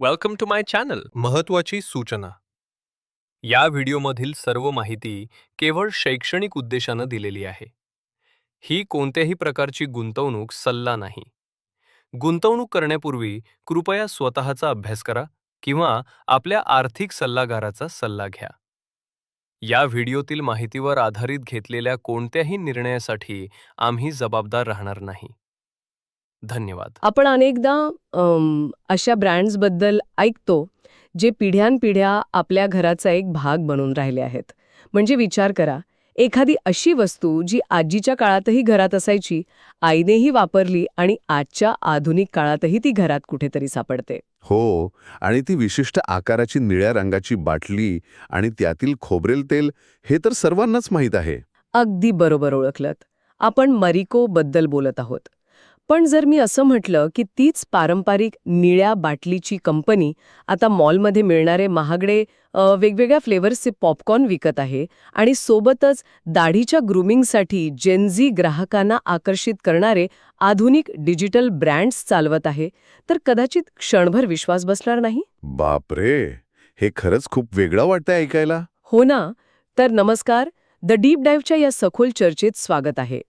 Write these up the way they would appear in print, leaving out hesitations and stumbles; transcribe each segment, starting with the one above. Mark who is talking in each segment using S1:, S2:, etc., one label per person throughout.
S1: Welcome to my channel. महत्त्वाची सूचना. या व्हिडिओमधील सर्व माहिती केवळ शैक्षणिक उद्देशानं दिलेली आहे. ही कोणत्याही प्रकारची गुंतवणूक सल्ला नाही. गुंतवणूक करण्यापूर्वी कृपया स्वतःचा अभ्यास करा किंवा आपल्या आर्थिक सल्लागाराचा सल्ला घ्या. या व्हिडिओतील माहितीवर आधारित घेतलेल्या कोणत्याही निर्णयासाठी आम्ही जबाबदार राहणार नाही. धन्यवाद.
S2: आपण अनेकदा अशा ब्रँड्सबद्दल ऐकतो जे पिढ्यानपिढ्या आपल्या घराचा एक भाग बनून राहिले आहेत. म्हणजे विचार करा, एखादी अशी वस्तू जी आजीच्या काळातही घरात असायची, आईनेही वापरली आणि आजच्या आधुनिक काळातही ती घरात कुठेतरी सापडते.
S3: हो, आणि ती विशिष्ट आकाराची निळ्या रंगाची बाटली आणि त्यातील खोबरेल तेल हे तर सर्वांनाच माहीत आहे.
S2: अगदी बरोबर ओळखलत. आपण मरिकोबद्दल बोलत आहोत. पण जर मी असं म्हटलं की तीच पारंपरिक निळ्या बाटलीची कंपनी आता मॉलमध्ये मिळणारे महागडे वेगवेगळ्या फ्लेवर्सचे पॉपकॉर्न विकत आहे आणि सोबतच दाढीच्या ग्रूमिंगसाठी जेनझी ग्राहकांना आकर्षित करणारे आधुनिक डिजिटल ब्रँड्स चालवत आहे, तर कदाचित क्षणभर विश्वास बसणार नाही.
S3: बापरे, हे खरंच खूप वेगळं वाटतंय ऐकायला.
S2: हो ना. तर नमस्कार, द डीप डाईव्हच्या या सखोल चर्चेत स्वागत आहे.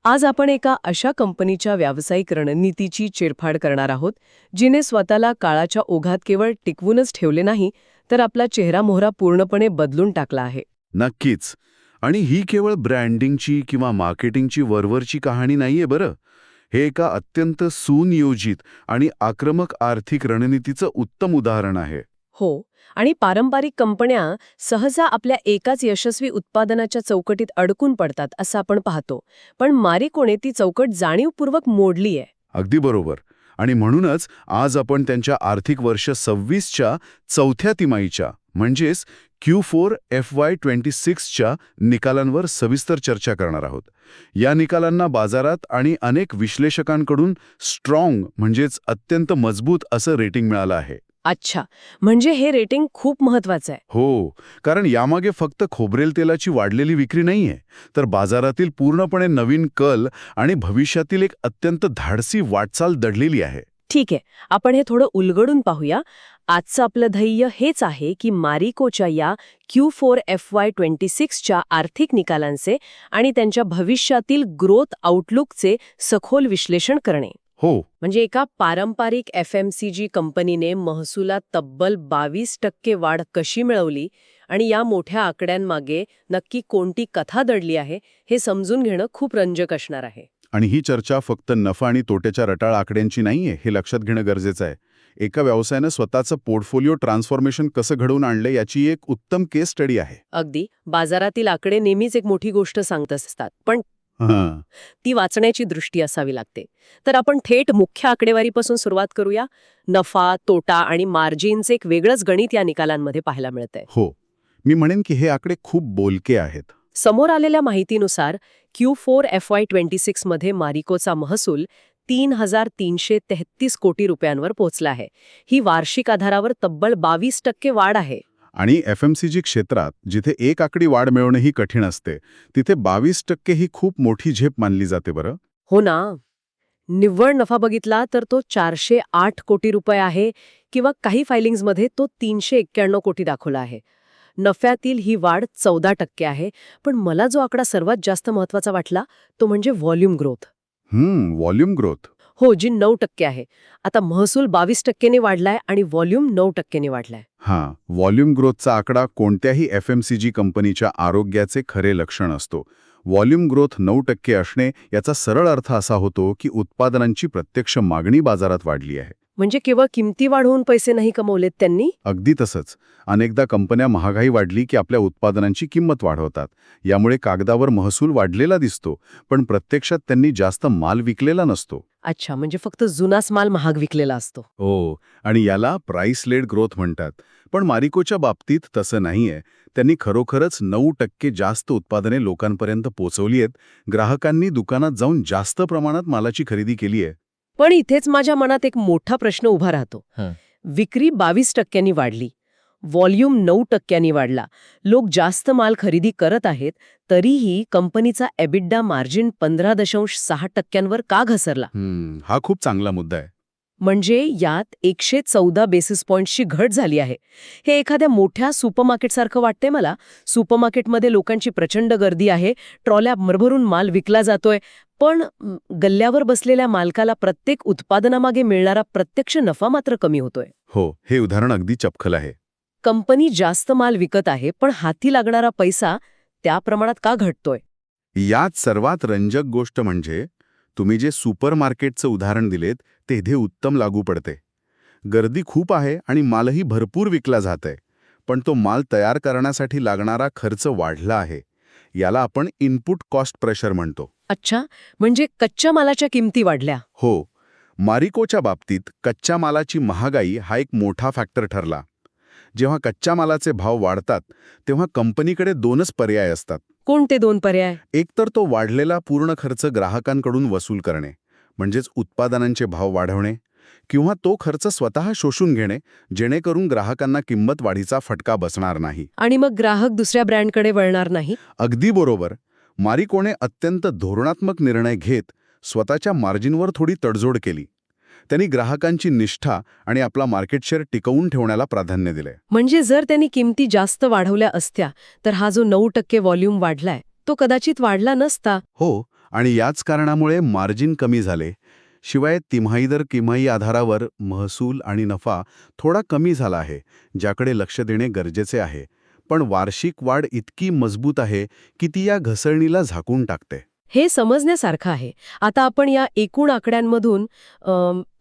S2: आज आपण एका अशा कंपनीच्या व्यावसायिक रणनीतीची चिरफाड करणार आहोत, जिने स्वतःला काळाच्या ओघात केवळ टिकवूनच ठेवले नाही, तर आपला चेहरामोहरा पूर्णपणे बदलून टाकला आहे.
S3: नक्कीच. आणि ही केवळ ब्रँडिंगची किंवा मार्केटिंगची वरवरची कहाणी नाहीये बरं. हे एका अत्यंत सुनियोजित आणि आक्रमक आर्थिक रणनीतीचं उत्तम उदाहरण आहे.
S2: हो, आणि पारंपरिक कंपन्या सहसा आपल्या एकाच यशस्वी उत्पादनाच्या चौकटीत अडकून पडतात असं आपण पाहतो. पण मारिकोने ती चौकट जाणीवपूर्वक मोडली आहे.
S3: अगदी बरोबर. आणि म्हणूनच आज आपण त्यांच्या आर्थिक वर्ष 26च्या चौथ्या तिमाहीच्या म्हणजेच Q4 FY26च्या निकालांवर सविस्तर चर्चा करणार आहोत. या निकालांना बाजारात आणि अनेक विश्लेषकांकडून स्ट्रॉंग म्हणजेच अत्यंत मजबूत असं रेटिंग मिळालं आहे.
S2: अच्छा, म्हणजे हे रेटिंग खूप महत्वाचं आहे.
S3: हो, कारण यामागे फक्त खोबरेल तेलाची वाढलेली विक्री नाहीये, तर बाजारातील पूर्णपणे नवीन कल आणि भविष्यातील एक अत्यंत धाडसी वाटचाल दडलेली आहे.
S2: ठीक आहे, आपण हे थोडं उलगडून पाहूया. आजचं आपलं ध्येय हेच आहे की मारिकोच्या या Q4 FY26च्या आर्थिक निकालांचे आणि त्यांच्या भविष्यातील ग्रोथ आउटलुकचे सखोल विश्लेषण करणे.
S3: हो,
S2: म्हणजे एका पारंपरिक FMCG कंपनीने महसुलात तब्बल 22% वाढ कशी मिळवली आणि या मोठ्या आकड्यांमागे नक्की कोणती कथा दडली आहे हे समजून घेणं खूप रंजक असणार आहे.
S3: आणि ही चर्चा फक्त नफा आणि तोट्याच्या रटाळ आकड्यांची नाहीये, हे लक्षात घेणं गरजेचं आहे. एका व्यवसायानं स्वतःचं पोर्टफोलिओ ट्रान्सफॉर्मेशन कसं घडवून आणलं याची एक उत्तम केस स्टडी आहे.
S2: अगदी, बाजारातील आकडे नेहमीच एक मोठी गोष्ट सांगत असतात, पण
S3: हां,
S2: ती वाचण्याची दृष्टी असावी लागते. तर आपण थेट मुख्य आकडेवारीपासून सुरुवात करूया. नफा, तोटा आणि मार्जिनचे एक वेगळंच गणित या निकालांमध्ये पाहायला मिळतंय.
S3: हो. मी म्हणेन की हे आकडे खूप बोलके आहेत.
S2: समोर आलेल्या माहितीनुसार Q4 FY26 मध्ये मारिकोचा महसूल 3,333 कोटी रुपयांवर पोहोचला आहे. ही वार्षिक आधारावर तब्बल 22% वाढ आहे.
S3: आणि FMCG क्षेत्रात जिथे एक आकडी वाढ मिळवणंही कठीण असते, तिथे 22% ही खूप मोठी झेप मानली जाते बरं.
S2: हो ना. निव्वळ नफा बघितला तर तो 408 कोटी रुपये आहे किंवा काही फायलिंग्समध्ये तो 391 कोटी दाखवला आहे. नफ्यातील ही वाढ 14% आहे. पण मला जो आकडा सर्वात जास्त महत्वाचा वाटला तो म्हणजे व्हॉल्यूम ग्रोथ.
S3: Volume growth.
S2: हो, जी 9% आहे. आता महसूल 22%ने वाढलाय आणि व्हॉल्यूम 9%ने वाढलाय.
S3: हां, व्हॉल्यूम ग्रोथचा आकडा कोणत्याही FMCG कंपनीच्या आरोग्याचे खरे लक्षण असतो. व्हॉल्यूम ग्रोथ 9% असणे याचा सरळ अर्थ असा होतो की उत्पादनांची प्रत्यक्ष मागणी बाजारात वाढली आहे.
S2: म्हणजे केवळ किमती वाढवून पैसे नाही कमवलेत त्यांनी.
S3: अगदी तसंच. अनेकदा कंपन्या महागाई वाढली की आपल्या उत्पादनांची किंमत वाढवतात. यामुळे कागदावर महसूल वाढलेला दिसतो, पण प्रत्यक्षात त्यांनी जास्त माल विकलेला नसतो.
S2: अच्छा, म्हणजे फक्त जुनाच माल महाग विकलेला असतो.
S3: हो, आणि याला प्राइस लेड ग्रोथ म्हणतात. पण मारिकोच्या बाबतीत तसं नाहीये. त्यांनी खरोखरच 9% जास्त उत्पादने लोकांपर्यंत पोहोचवली आहेत. ग्राहकांनी दुकानात जाऊन जास्त प्रमाणात मालाची खरेदी केली आहे.
S2: पण इथेच माझ्या मनात एक मोठा प्रश्न उभा राहतो. विक्री 22%नी वाढली, व्हॉल्यूम 9%नी वाढला, लोक जास्त माल खरेदी करत आहेत, तरीही कंपनीचा EBITDA मार्जिन 15.6% का घसरला?
S3: हा खूप चांगला मुद्दा आहे.
S2: म्हणजे यात 114 बेसिस पॉइंट्सची घट झाली आहे. हे एखाद्या मोठ्या सुपरमार्केटसारखं वाटतंय मला. सुपरमार्केटमध्ये लोकांची प्रचंड गर्दी आहे, ट्रॉल्या भरभरून माल विकला जातोय, पण गल्ल्यावर बसलेल्या मालकाला प्रत्येक उत्पादनामागे मिळणारा प्रत्यक्ष नफा मात्र कमी होतोय.
S3: हो, हे उदाहरण अगदी चपखल आहे.
S2: कंपनी जास्त माल विकत आहे, पण हाती लागणारा पैसा त्या प्रमाणात का घटतोय?
S3: यात सर्वात रंजक गोष्ट म्हणजे तुम्ही जे सुपरमार्केटचं उदाहरण दिलेत ते इथे उत्तम लागू पडते. गर्दी खूप आहे आणि मालही भरपूर विकला जातोय, पण तो माल तयार करण्यासाठी लागणारा खर्च वाढला आहे. याला आपण इनपुट कॉस्ट प्रेशर म्हणतो.
S2: अच्छा, म्हणजे कच्च्या मालाच्या किमती वाढल्या.
S3: हो, मारिकोच्या बाबतीत कच्च्या मालाची महागाई हा एक मोठा फॅक्टर ठरला. जेव्हा कच्च्या मालाचे भाव वाढतात तेव्हा कंपनीकडे दोनच पर्याय असतात.
S2: कोणते 2 पर्याय?
S3: एक तर तो वाढलेला पूर्ण खर्च ग्राहकांकडून वसूल करणे, म्हणजेच उत्पादनांचे भाव वाढवणे, किंवा तो खर्च स्वतः शोषून घेणे, जेणेकरून ग्राहकांना किंमत वाढीचा फटका बसणार नाही.
S2: आणि मग ग्राहक दुसऱ्या ब्रँडकडे वळणार नाही?
S3: अगदी बरोबर. मारिकोने अत्यंत धोरणात्मक निर्णय घेत स्वतःच्या मार्जिनवर थोडी तडजोड केली. त्यांनी ग्राहकांची निष्ठा आणि आपला मार्केट शेअर टिकवून ठेवण्याला प्राधान्य दिले.
S2: म्हणजे जर त्यांनी किमती जास्त वाढवल्या असत्या तर हा जो 9% व्हॉल्यूम वाढलाय तो कदाचित वाढला नसता.
S3: हो, आणि याच कारणामुळे मार्जिन कमी झाले. शिवाय तिमाही दर तिमाही आधारावर महसूल आणि नफा थोडा कमी झाला आहे, ज्याकडे लक्ष देणे गरजेचे आहे. पण वार्षिक वाढ इतकी मजबूत आहे की ती या घसरणीला झाकून टाकते.
S2: हे समजण्यासारखं आहे. आता आपण या एकूण आकड्यांमधून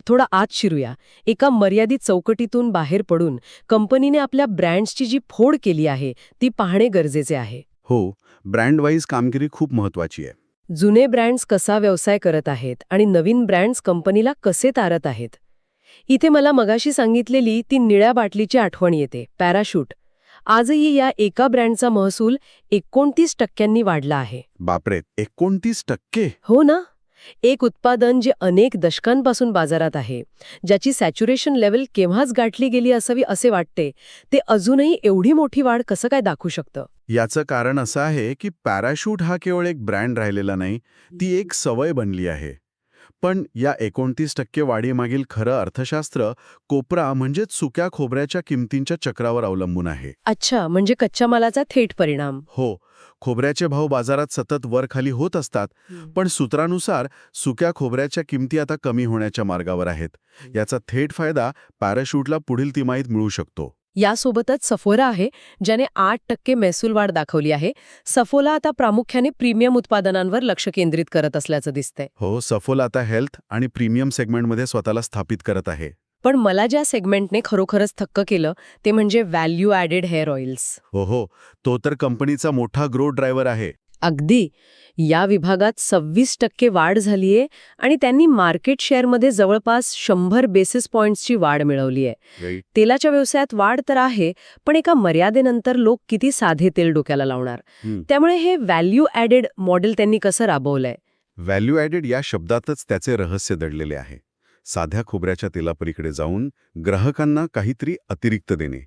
S2: थोडा आत शिरूया. एका मर्यादित चौकटीतून बाहेर पडून कंपनीने आपल्या ब्रँड्सची जी फोड केली आहे ती पाहणे गरजेचे आहे.
S3: हो, ब्रँड वाईज कामगिरी खूप महत्वाची आहे.
S2: जुने ब्रँड्स कसा व्यवसाय करत आहेत आणि नवीन ब्रँड्स कंपनीला कसे तारत आहेत. इथे मला मगाशी सांगितलेली ती निळ्या बाटलीची आठवण येते, पॅराशूट. आजही या एका ब्रँडचा महसूल 29% वाढला आहे.
S3: बापरे, 29%?
S2: हो ना. एक उत्पादन जे अनेक दशकांपासून बाजारात आहे, ज्याची सॅच्युरेशन लेव्हल केव्हाच गाठली गेली असावी असे वाटते, ते अजूनही एवढी मोठी वाढ कसं काय दाखवू शकतं?
S3: याचं कारण असं आहे की पॅराशूट हा केवळ एक ब्रँड राहिलेला नाही, ती एक सवय बनली आहे. पण या 29% वाढीमागील खरं अर्थशास्त्र कोपरा म्हणजेच सुक्या खोबऱ्याच्या किमतींच्या चक्रावर अवलंबून आहे.
S2: अच्छा, म्हणजे कच्च्या मालाचा थेट परिणाम.
S3: हो, खोबऱ्याचे भाव बाजारात सतत वर-खाली होत असतात, पण सूत्रानुसार सुक्या खोबऱ्याच्या किमती आता कमी होण्याच्या मार्गावर आहेत. याचा थेट फायदा पॅराशूटला पुढील तिमाहीत मिळू शकतो.
S2: यासोबतच सफोला आहे, ज्याने 8% महसूल वाढ दाखवली आहे. सफोला आता प्रामुख्याने प्रीमियम उत्पादनांवर लक्ष केंद्रित करत असल्याचं दिसतंय.
S3: हो, सफोला आता हेल्थ आणि प्रीमियम सेगमेंटमध्ये स्वतःला स्थापित करत आहे.
S2: पण मला ज्या सेगमेंटने खरोखरच थक्क केलं ते म्हणजे व्हॅल्यू ॲडेड हेअर ऑइल्स.
S3: हो, तो तर कंपनीचा मोठा ग्रोथ ड्रायव्हर आहे.
S2: अगदी. या विभागात 26% वाढ झालीये आणि त्यांनी मार्केट शेअरमध्ये जवळपास 100 बेसिस पॉइंट्सची वाढ मिळवली आहे. तेलाच्या व्यवसायात वाढ तर आहे, पण एका मर्यादेनंतर लोक किती साधे तेल डोक्याला लावणार. त्यामुळे हे व्हॅल्यू ॲडेड मॉडेल त्यांनी कसं राबवलंय?
S3: व्हॅल्यू ॲडेड या शब्दातच त्याचे रहस्य दडलेले आहे. साध्या खोबऱ्याच्या तेलापलीकडे जाऊन ग्राहकांना काहीतरी अतिरिक्त देणे.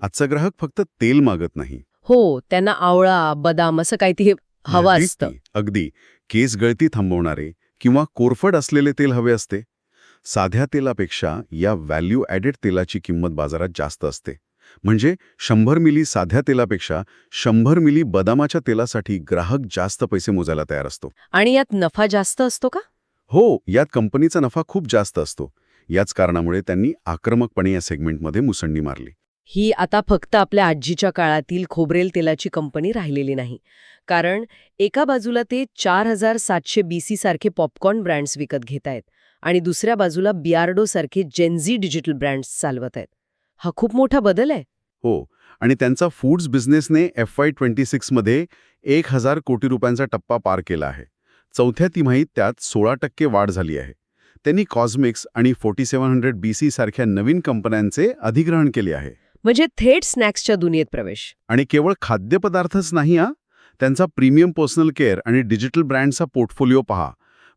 S3: आजचा ग्राहक फक्त तेल मागत नाही.
S2: हो, त्यांना आवळा, बदाम असं काहीतरी हवं असतं.
S3: अगदी केस गळती थांबवणारे किंवा कोरफड असलेले तेल हवे असते. साध्या तेलापेक्षा या व्हॅल्यू ॲडेड तेलाची किंमत बाजारात जास्त असते. म्हणजे 100 मिली साध्या तेलापेक्षा 100 मिली बदामाच्या तेलासाठी ग्राहक जास्त पैसे मोजायला तयार असतो.
S2: आणि यात नफा जास्त असतो का?
S3: हो, यात कंपनीचा नफा खूप जास्त असतो. याच कारणामुळे त्यांनी आक्रमकपणे या सेगमेंटमध्ये मुसंडी मारली.
S2: ही आता फक्त आपल्या आजीच्या काळातील खोबरेल तेलाची कंपनी राहिलेली नाही. कारण एका बाजूला ते 4700 BC सारखे पॉपकॉर्न ब्रँड्स विकत घेत आहेत आणि दुसऱ्या बाजूला बियार्डो सारखे जेन्झी डिजिटल ब्रँड्स चालवत आहेत. हा खूप मोठा बदल आहे.
S3: हो, आणि त्यांचा फूड्स बिझनेसने FY26 मध्ये 1000 कोटी रुपयांचा टप्पा पार केला आहे. चौथ्या तिमाहीत त्यात 16% वाढ झाली आहे. त्यांनी कॉस्मिक्स आणि 4700 BC सारख्या नवीन कंपन्यांचे अधिग्रहण केले आहे.
S2: म्हणजे थेट स्नॅक्सच्या दुनियेत प्रवेश.
S3: आणि केवळ खाद्यपदार्थच नाही हा, त्यांचा प्रीमियम पर्सनल केअर आणि डिजिटल ब्रँडचा पोर्टफोलिओ पहा.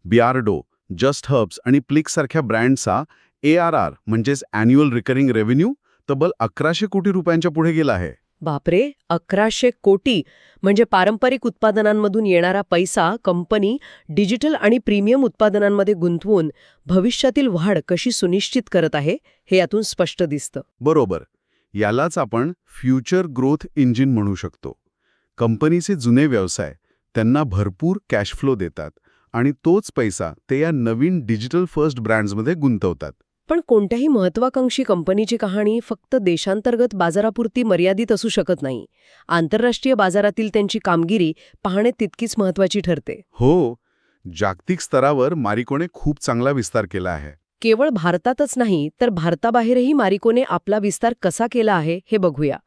S3: बियार्डो, जस्ट हर्ब्स आणि प्लिक सारख्या ब्रँडचा ARR म्हणजेच अॅन्युअल रिकरिंग रेव्हेन्यू तब्बल 1100 कोटी रुपयांच्या पुढे गेला आहे.
S2: बापरे, 1100 कोटी म्हणजे पारंपरिक उत्पादनांमधून येणारा पैसा कंपनी डिजिटल आणि प्रीमियम उत्पादनांमध्ये गुंतवून भविष्यातील वाढ कशी सुनिश्चित करत आहे हे यातून स्पष्ट दिसतं.
S3: बरोबर. यालाच आपण फ्युचर ग्रोथ इंजिन म्हणू शकतो. कंपनीचे जुने व्यवसाय त्यांना भरपूर कॅश फ्लो देतात आणि तोच पैसा ते या नवीन डिजिटल फर्स्ट ब्रँड्समध्ये गुंतवतात.
S2: पण कोणत्याही महत्वाकांक्षी कंपनीची कहाणी फक्त देशांतर्गत बाजारापुरती मर्यादित असू शकत नाही. आंतरराष्ट्रीय बाजारातील त्यांची कामगिरी पाहणे तितकीच महत्वाची ठरते.
S3: हो, जागतिक स्तरावर मारिकोने खूप चांगला विस्तार केला आहे.
S2: केवळ भारतातच नाही तर भारताबाहेरही मारिकोने आपला विस्तार कसा केला आहे हे बघूया.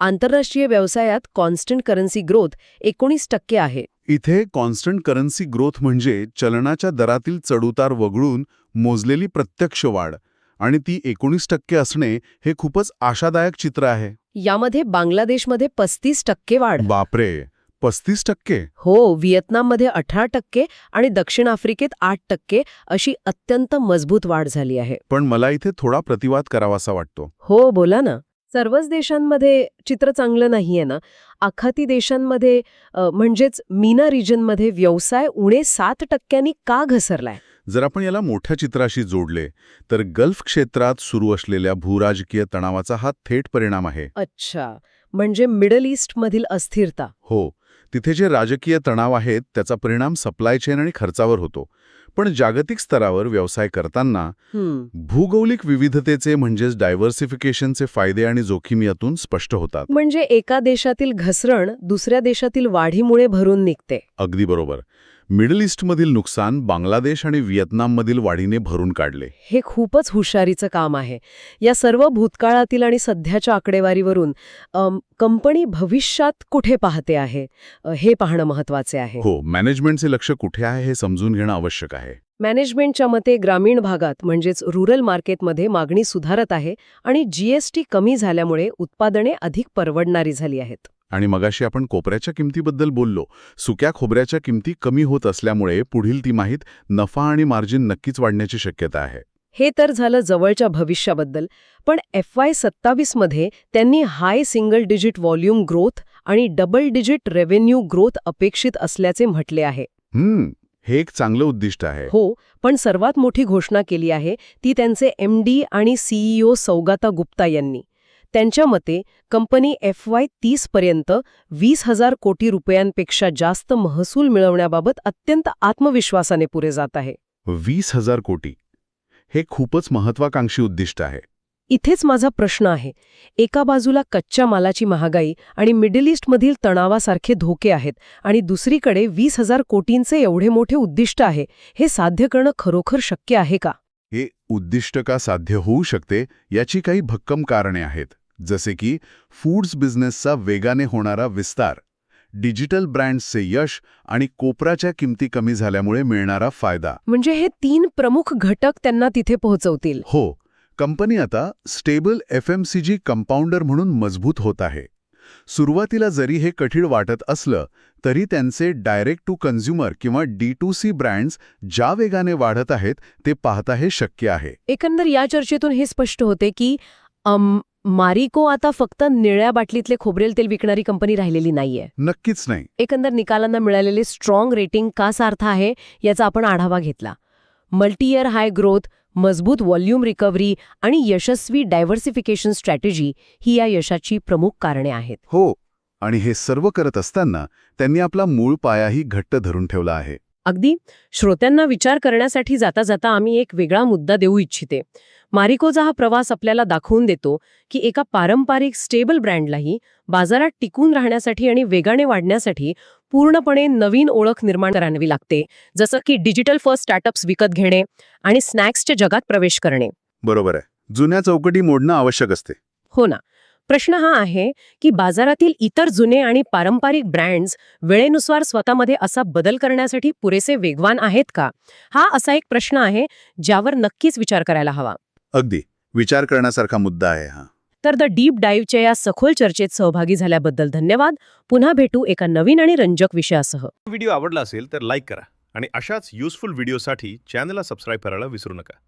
S2: आंतरराष्ट्रीय व्यवसायात कॉन्स्टंट करन्सी ग्रोथ 19% आहे.
S3: इथे कॉन्स्टंट करन्सी ग्रोथ म्हणजे चलनाच्या दरातील चढउतार वगळून मोजलेली प्रत्यक्ष वाढ, आणि ती 19% असणे हे खूपच आशादायक चित्र आहे.
S2: यामध्ये बांगलादेशमध्ये 35% वाढ.
S3: बापरे, 35%?
S2: हो, व्हिएतनाममध्ये 18% आणि दक्षिण आफ्रिकेत 8% अशी अत्यंत मजबूत वाढ झाली आहे.
S3: पण मला इथे थोडा प्रतिवाद करावासा वाटतो.
S2: हो, बोला ना. सर्वच देशांमध्ये चित्र चांगलं नाहीये ना. आखाती देशांमध्ये म्हणजेच मीना रिजनमध्ये व्यवसाय उणे 7% का घसरलाय?
S3: जर आपण याला मोठ्या चित्राशी जोडले तर गल्फ क्षेत्रात सुरू असलेल्या भूराजकीय तणावाचा हा थेट परिणाम आहे.
S2: अच्छा, म्हणजे मिडल ईस्टमधील अस्थिरता.
S3: हो, तिथे जे राजकीय तणाव आहेत त्याचा परिणाम सप्लाय चेन आणि खर्चावर होतो. पण जागतिक स्तरावर व्यवसाय करताना भूगोलिक विविधतेचे म्हणजेच डायव्हर्सिफिकेशनचे फायदे आणि जोखीम यातून स्पष्ट होतात.
S2: म्हणजे एका देशातील घसरण दुसऱ्या देशातील वाढीमुळे भरून निघते.
S3: अगदी बरोबर. मिडल ईस्टमधील नुकसान बांगलादेश आणि व्हिएतनाममधील वाढीने भरून काढले.
S2: हे खूपच हुशारीचं काम आहे. या सर्व भूतकाळातील आणि सध्याच्या आकडेवारीवरून कंपनी भविष्यात कुठे पाहते आहे हे पाहणं महत्वाचे आहे.
S3: हो, मॅनेजमेंटचे लक्ष कुठे आहे हे समजून घेणं आवश्यक आहे.
S2: मॅनेजमेंटच्या मते ग्रामीण भागात म्हणजेच रुरल मार्केटमध्ये मागणी सुधारत आहे आणि जीएसटी कमी झाल्यामुळे उत्पादने अधिक परवडणारी झाली आहेत.
S3: आणि मगाशी आपण कोपऱ्याच्या किमतीबद्दल बोललो. सुक्या खोबऱ्याच्या किमती कमी होत असल्यामुळे पुढील तिमाहीत नफा आणि मार्जिन नक्कीच वाढण्याची शक्यता आहे.
S2: हे तर झालं जवळच्या भविष्याबद्दल. पण FY27 मध्ये त्यांनी हाय सिंगल डिजिट व्हॉल्यूम ग्रोथ आणि डबल डिजिट रेव्हेन्यू ग्रोथ अपेक्षित असल्याचे म्हटले आहे.
S3: हे एक चांगलं उद्दिष्ट आहे.
S2: हो, पण सर्वात मोठी घोषणा केली आहे ती त्यांचे MD आणि CEO सौगाता गुप्ता यांनी. त्यांच्या मते कंपनी FY30 पर्यंत 20,000 कोटी रुपयांपेक्षा जास्त महसूल मिळवण्याबाबत अत्यंत आत्मविश्वासाने पुढे जात आहे.
S3: 20,000 कोटी हे खूपच महत्वाकांक्षी उद्दिष्ट आहे.
S2: इथेच माझा प्रश्न आहे. एका बाजूला कच्च्या मालाची महागाई आणि मिडल ईस्टमधील तणावासारखे धोके आहेत आणि दुसरीकडे 20,000 कोटींचे एवढे मोठे उद्दिष्ट आहे. हे साध्य करणं खरोखर शक्य आहे का?
S3: हे उद्दिष्ट का साध्य होऊ शकते याची काही भक्कम कारणे आहेत. जसे की फूड्स बिझनेसचा वेगाने होणारा विस्तार, डिजिटल ब्रँड्सचे यश आणि कोपराच्या किमती कमी झाल्यामुळे मिळणारा फायदा.
S2: म्हणजे हे 3 प्रमुख घटक त्यांना तिथे पोहोचवतील.
S3: हो, कंपनी आता स्टेबल FMCG कंपाऊंडर म्हणून मजबूत होत आहे. सुरुवातीला जरी हे कठीण वाटत असलं तरी त्यांचे डायरेक्ट टू कन्झ्युमर किंवा D2C ब्रँड्स ज्या वेगाने वाढत आहेत ते पाहता हे शक्य आहे.
S2: एकंदर या चर्चेतून हे स्पष्ट होते की मारिको आता फक्त निळ्या बाटलीतले खोबरेल तेल विकणारी कंपनी राहिलेली नाहीये.
S3: नक्कीच नाही.
S2: एकंदर निकालांना मिळालेले स्ट्रॉंग रेटिंग का सार्थ आहे याचा आपण आढावा घेतला. मल्टी इयर हाय ग्रोथ, मजबूत व्हॉल्यूम रिकव्हरी आणि यशस्वी डायव्हर्सिफिकेशन स्ट्रॅटेजी ही या यशाची प्रमुख कारणे आहेत.
S3: हो, आणि हे सर्व करत असताना त्यांनी आपला मूळ पायाही घट्ट धरून ठेवला आहे.
S2: अगदी. श्रोत्यांना विचार करण्यासाठी जाता जाता आम्ही एक वेगळा मुद्दा देऊ इच्छिते. मारिकोचा हा प्रवास आपल्याला दाखवून देतो की एका पारंपरिक स्टेबल ब्रँडलाही बाजारात टिकून राहण्यासाठी आणि वेगाने वाढण्यासाठी पूर्णपणे नवीन ओळख निर्माण करावी लागते, जसं की डिजिटल फर्स्ट स्टार्टअप्स विकत घेणे आणि स्नॅक्सच्या जगात प्रवेश करणे.
S3: बरोबर आहे. जुन्या चौकटी मोडणं आवश्यक असते.
S2: हो ना. प्रश्न हा आहे की बाजारातील इतर जुने आणि पारंपरिक ब्रँड्स वेळेनुसार स्वतःमध्ये असा बदल करण्यासाठी पुरेसे वेगवान आहेत का? हा असा एक प्रश्न आहे ज्यावर नक्कीच विचार करायला हवा.
S3: अगदी विचार करण्यासारखा मुद्दा आहे हा.
S2: तर द डीप डाईव्हच्या या सखोल चर्चेत सहभागी झाल्याबद्दल धन्यवाद. पुन्हा भेटू एका नवीन आणि रंजक विषयासह.
S4: व्हिडिओ आवडला असेल तर लाईक करा आणि अशाच युजफुल व्हिडिओसाठी चॅनलला सबस्क्राईब करायला विसरू नका.